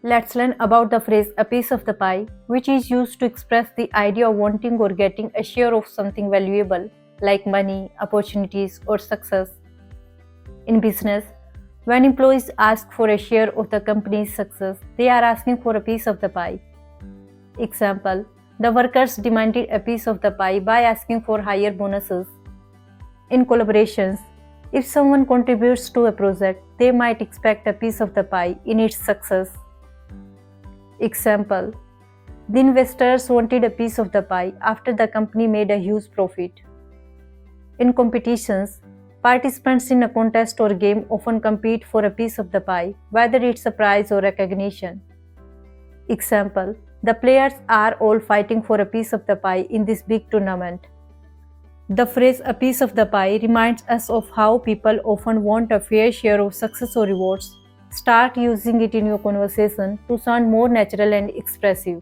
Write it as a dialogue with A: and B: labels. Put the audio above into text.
A: Let's learn about the phrase a piece of the pie, which is used to express the idea of wanting or getting a share of something valuable, like money, opportunities, or success. In business, when employees ask for a share of the company's success, they are asking for a piece of the pie. Example: the workers demanded a piece of the pie by asking for higher bonuses. In collaborations, if someone contributes to a project, they might expect a piece of the pie in its success. Example: the investors wanted a piece of the pie after the company made a huge profit. In competitions, participants in a contest or game often compete for a piece of the pie, whether it's a prize or recognition. Example: the players are all fighting for a piece of the pie in this big tournament. The phrase a piece of the pie reminds us of how people often want a fair share of success or rewards. Start using it in your conversation to sound more natural and expressive.